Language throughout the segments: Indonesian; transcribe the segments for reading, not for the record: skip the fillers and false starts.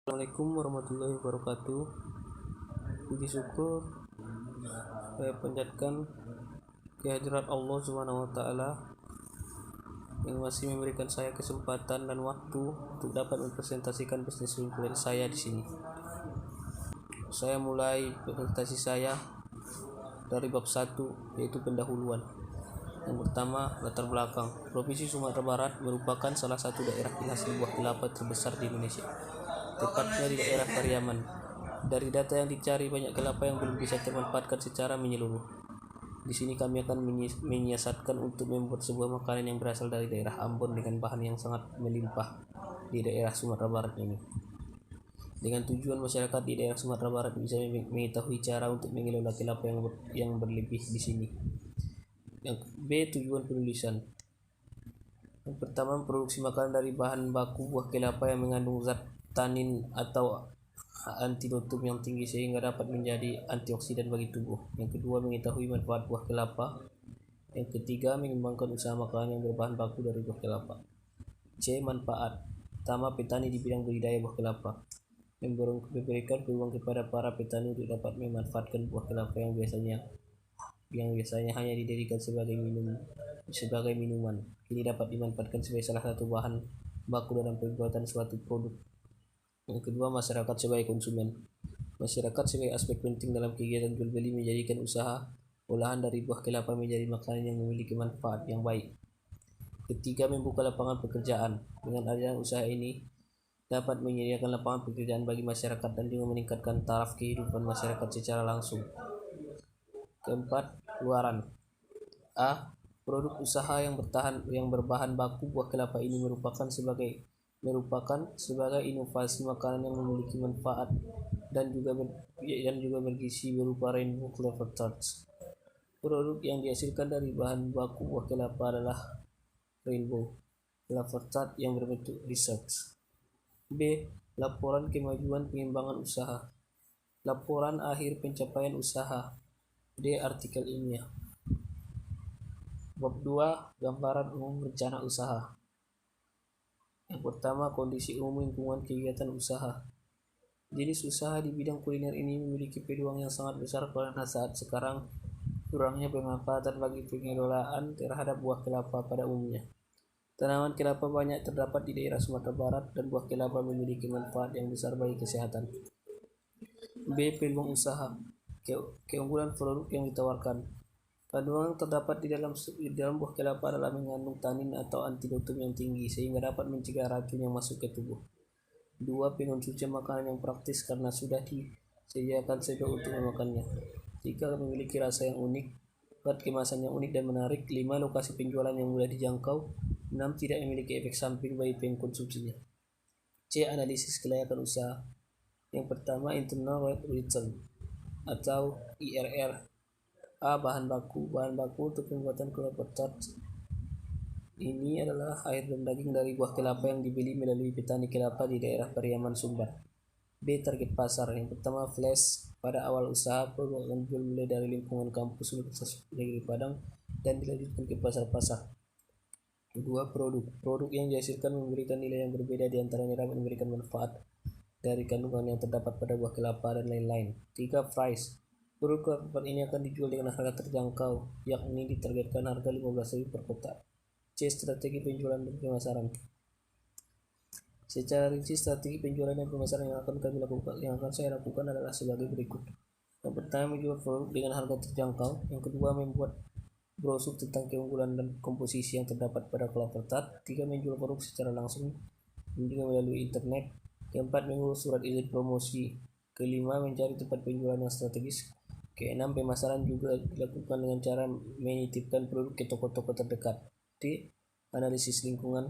Assalamualaikum warahmatullahi wabarakatuh. Puji syukur saya panjatkan kehadirat Allah Subhanahu wa taala yang masih memberikan saya kesempatan dan waktu untuk dapat mempresentasikan bisnis plan saya di sini. Saya mulai presentasi saya dari bab 1, yaitu pendahuluan. Yang pertama, latar belakang. Provinsi Sumatera Barat merupakan salah satu daerah penghasil buah kelapa terbesar di Indonesia, tepatnya di daerah Pariaman. Dari data yang dicari, banyak kelapa yang belum bisa termanfaatkan secara menyeluruh. Di sini kami akan menyiasatkan untuk membuat sebuah makanan yang berasal dari daerah Ambon dengan bahan yang sangat melimpah di daerah Sumatera Barat ini. Dengan tujuan masyarakat di daerah Sumatera Barat bisa mengetahui cara untuk mengelola kelapa yang berlebih di sini. Yang B, tujuan penulisan. Yang pertama, produksi makanan dari bahan baku buah kelapa yang mengandung zat tanin atau antidotum yang tinggi sehingga dapat menjadi antioksidan bagi tubuh. Yang kedua, mengetahui manfaat buah kelapa. Yang ketiga, mengembangkan usaha makanan yang berbahan baku dari buah kelapa. C, manfaat. Pertama, petani di bidang budidaya buah kelapa memberikan peluang kepada para petani untuk dapat memanfaatkan buah kelapa yang biasanya hanya dijadikan sebagai minuman. Ini dapat dimanfaatkan sebagai salah satu bahan baku dalam pembuatan suatu produk. Yang kedua, masyarakat sebagai konsumen. Masyarakat sebagai aspek penting dalam kegiatan jual beli menjadikan usaha olahan dari buah kelapa menjadi makanan yang memiliki manfaat yang baik. Ketiga, membuka lapangan pekerjaan. Dengan adanya usaha ini dapat menyediakan lapangan pekerjaan bagi masyarakat dan juga meningkatkan taraf kehidupan masyarakat secara langsung. Keempat, luaran. A. Produk usaha yang berbahan baku buah kelapa ini merupakan sebagai inovasi makanan yang memiliki manfaat dan juga bergizi berupa rainbow flavor tarts. Produk yang dihasilkan dari bahan baku buah kelapa adalah rainbow flavor tart yang berbentuk research. B. Laporan kemajuan pengembangan usaha. Laporan akhir pencapaian usaha. D. Artikel ilmiah. Bab 2, gambaran umum rencana usaha. Yang pertama, kondisi umum lingkungan kegiatan usaha. Jenis usaha di bidang kuliner ini memiliki peluang yang sangat besar karena saat sekarang kurangnya pemanfaatan bagi pengelolaan terhadap buah kelapa pada umumnya. Tanaman kelapa banyak terdapat di daerah Sumatera Barat dan buah kelapa memiliki manfaat yang besar bagi kesehatan. B. Peluang usaha. Keunggulan produk yang ditawarkan. Kandungan terdapat di dalam buah kelapa adalah mengandung tanin atau antidotum yang tinggi sehingga dapat mencegah racun yang masuk ke tubuh. 2. Pengonsumsian makanan yang praktis karena sudah disediakan sejak untuk memakannya. 3. Memiliki rasa yang unik. 4. Kemasan yang unik dan menarik. 5. Lokasi penjualan yang mudah dijangkau. 6. Tidak memiliki efek samping bagi pengkonsumsinya. C. Analisis kelayakan usaha. Yang pertama, internal rate of return atau IRR. A. Bahan baku untuk pembuatan kelapa tart ini adalah air dan daging dari buah kelapa yang dibeli melalui petani kelapa di daerah Pariaman, Sumbar. B. Target pasar. Yang pertama, flash. Pada awal usaha, produk akan dijual mulai dari lingkungan kampus Universitas Negeri Padang dan dilanjutkan ke pasar-pasar. Kedua, produk yang dihasilkan memberikan nilai yang berbeda, di antaranya dapat memberikan manfaat dari kandungan yang terdapat pada buah kelapa dan lain-lain. 3. Price. Produk kelapa ini akan dijual dengan harga terjangkau, yakni ditargetkan harga 15.000 per kotak. C. Strategi penjualan dan pemasaran. Secara rinci, strategi penjualan dan pemasaran yang akan saya lakukan adalah sebagai berikut. Yang pertama, menjual produk dengan harga terjangkau. Yang kedua, membuat brosur tentang keunggulan dan komposisi yang terdapat pada kelapa tart. 3. Menjual produk secara langsung dan juga melalui internet. Keempat, mengurus surat izin promosi. Kelima, mencari tempat penjualan yang strategis. Keenam, pemasaran juga dilakukan dengan cara menitipkan produk ke toko-toko terdekat. D. Analisis lingkungan.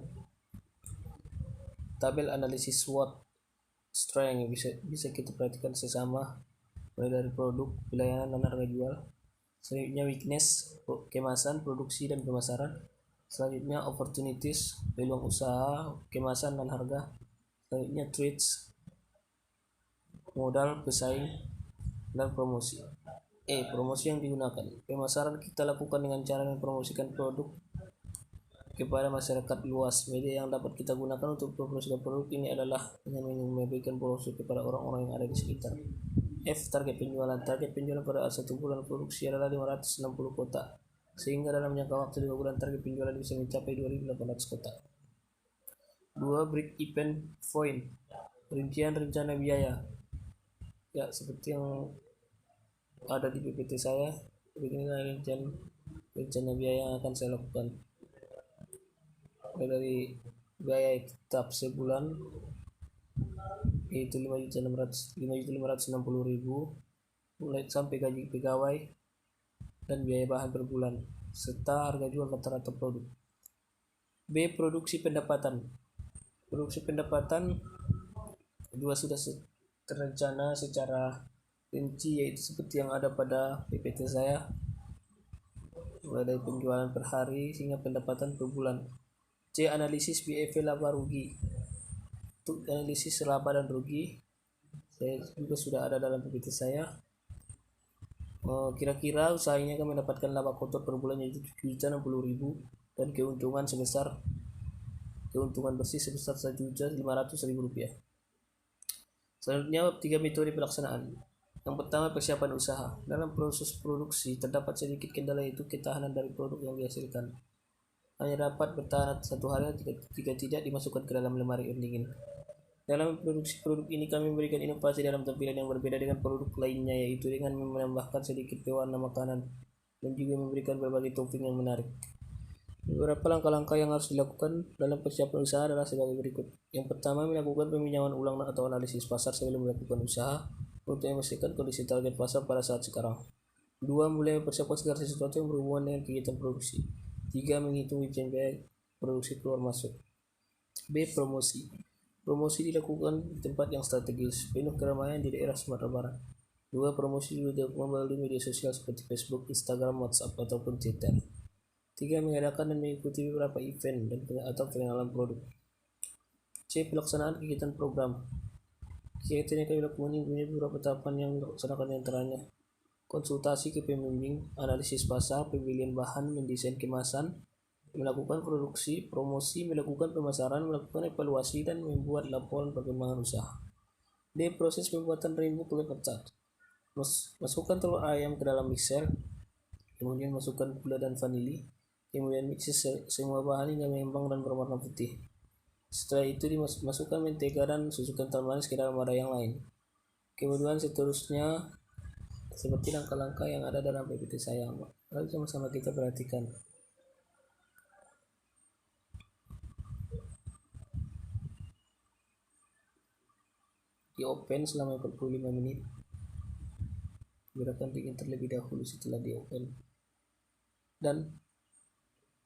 Tabel analisis SWOT strength bisa kita perhatikan sesama, mulai dari produk, pelayanan, dan harga jual. Selanjutnya, weakness, kemasan, produksi, dan pemasaran. Selanjutnya, opportunities, peluang usaha, kemasan, dan harga. Selanjutnya, threats, modal, pesaing, dan promosi. Promosi yang digunakan. Pemasaran kita lakukan dengan cara mempromosikan produk kepada masyarakat luas. Media yang dapat kita gunakan untuk mempromosikan produk ini adalah dengan memberikan promosi kepada orang-orang yang ada di sekitar. F. Target penjualan. Target penjualan pada 1 bulan produksi adalah 560 kotak, sehingga dalam jangka waktu 2 bulan target penjualan bisa mencapai 2.800 kotak. 2. Break even point. Rincian rencana biaya. Ya, seperti yang ada di PPT saya, beginilah rencana biaya yang akan saya lakukan. Dari biaya tetap sebulan yaitu 5.560.000 mulai sampai gaji pegawai dan biaya bahan per bulan serta harga jual rata-rata produk. B. Produksi pendapatan. Produksi pendapatan kedua sudah terencana secara rinci, yaitu seperti yang ada pada PPT saya, mulai dari penjualan per hari hingga pendapatan per bulan. C. Analisis BEV laba rugi. Untuk analisis laba dan rugi saya juga sudah ada dalam PPT saya. Kira-kira usaha ini akan mendapatkan laba kotor per bulan yaitu 7.060.000 dan keuntungan bersih sebesar 1.500.000 rupiah. Selanjutnya 3 metode pelaksanaan. Yang pertama, persiapan usaha. Dalam proses produksi terdapat sedikit kendala, yaitu ketahanan dari produk yang dihasilkan. Hanya dapat bertahan 1 hari jika tidak dimasukkan ke dalam lemari pendingin. Dalam produksi produk ini kami memberikan inovasi dalam tampilan yang berbeda dengan produk lainnya, yaitu dengan menambahkan sedikit pewarna makanan dan juga memberikan berbagai topping yang menarik. Beberapa langkah-langkah yang harus dilakukan dalam persiapan usaha adalah sebagai berikut. Yang pertama, melakukan peminjaman ulang atau analisis pasar sebelum melakukan usaha untuk memastikan kondisi target pasar pada saat sekarang. 2. Mulai mempersiapkan segala sesuatu yang berhubungan dengan kegiatan produksi. 3. Menghitung rincian biaya produksi keluar masuk. B. Promosi. Promosi dilakukan di tempat yang strategis, penuh keramaian di daerah Sumatera Barat. 2. Promosi juga melalui media sosial seperti Facebook, Instagram, WhatsApp, ataupun Twitter. 3. Mengadakan dan mengikuti beberapa event atau pengenalan produk. C. Pelaksanaan kegiatan program. Kegiatan yang kami lakukan ini punya beberapa tahapan yang dilaksanakan, antaranya konsultasi ke pembimbing, analisis pasar, pemilihan bahan, mendesain kemasan, melakukan produksi, promosi, melakukan pemasaran, melakukan evaluasi, dan membuat laporan perkembangan usaha. D. Proses pembuatan rainbow flavor tart. Masukkan telur ayam ke dalam mixer, kemudian masukkan gula dan vanili, kemudian mix semua bahan hingga mengembang dan berwarna putih. Setelah itu dimasukkan mentega dan susu kental manis ke dalam wadah yang lain. Kemudian seterusnya seperti langkah-langkah yang ada dalam PPT saya. Lalu sama-sama kita perhatikan. Di open selama 45 menit. Gerakan dingin terlebih dahulu setelah di open. Dan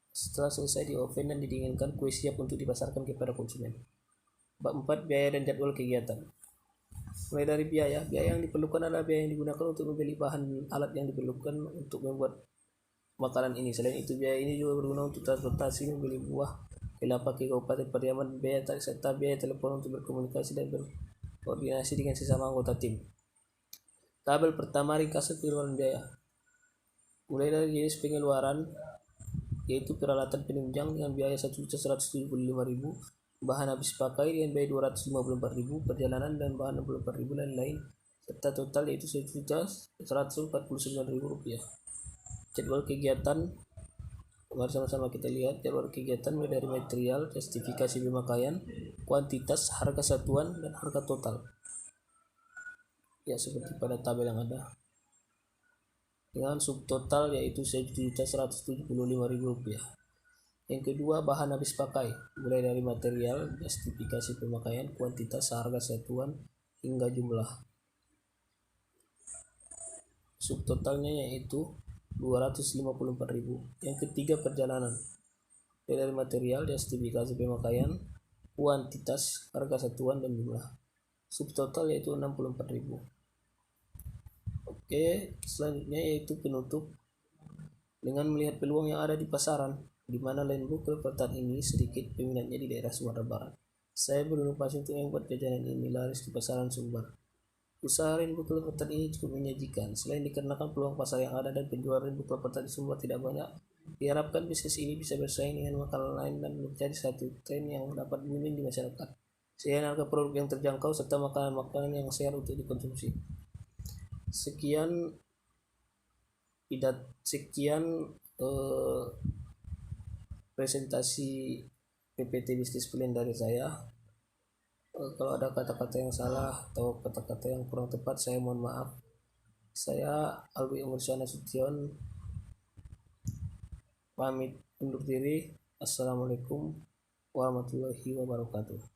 setelah selesai di oven dan didinginkan, kue siap untuk dipasarkan kepada konsumen. Bab 4. Biaya dan jadwal kegiatan. Mulai dari biaya yang diperlukan adalah biaya yang digunakan untuk membeli bahan alat yang diperlukan untuk membuat makanan ini. Selain itu, biaya ini juga berguna untuk transportasi, membeli buah kelapa ke Kabupaten Pariaman, biaya serta biaya telepon untuk berkomunikasi dan berkoordinasi dengan sesama anggota tim. Tabel pertama, ringkasan pengeluaran biaya. Mulai dari jenis pengeluaran, yaitu peralatan penunjang dengan biaya 1.175.000, bahan habis pakai dengan biaya 254.000, perjalanan dan bahan 64.000 lain-lain, serta total yaitu 1.149.000 rupiah. Jadwal kegiatan, mari sama-sama kita lihat jadwal kegiatan mulai dari material, justifikasi pemakaian, kuantitas, harga satuan, dan harga total. Ya, seperti pada tabel yang ada. Dengan subtotal yaitu 1.175.000 rupiah. Yang kedua, bahan habis pakai, mulai dari material, justifikasi pemakaian, kuantitas, harga satuan, hingga jumlah. Subtotalnya yaitu 254.000. Yang ketiga, perjalanan, mulai dari material, justifikasi pemakaian, kuantitas, harga satuan, dan jumlah. Subtotal yaitu 64.000. Oke, selanjutnya yaitu penutup. Dengan melihat peluang yang ada di pasaran, di mana rainbow flavor tart ini sedikit peminatnya di daerah Sumatera Barat, saya berinovasi untuk membuat jajanan ini laris di pasaran Sumbar. Usaha rainbow flavor tart ini cukup menyajikan, selain dikarenakan peluang pasar yang ada dan penjual rainbow flavor tart di Sumbar tidak banyak, Diharapkan bisnis ini bisa bersaing dengan makanan lain dan menjadi satu tren yang dapat dibimbing di masyarakat. Selain harga produk yang terjangkau serta makanan-makanan yang sehat untuk dikonsumsi. Sekian sekian eh, presentasi PPT Business Plan dari saya. Kalau ada kata-kata yang salah atau kata-kata yang kurang tepat, saya mohon maaf. Saya Alwi Umursyana Sution pamit undur diri. Assalamualaikum warahmatullahi wabarakatuh.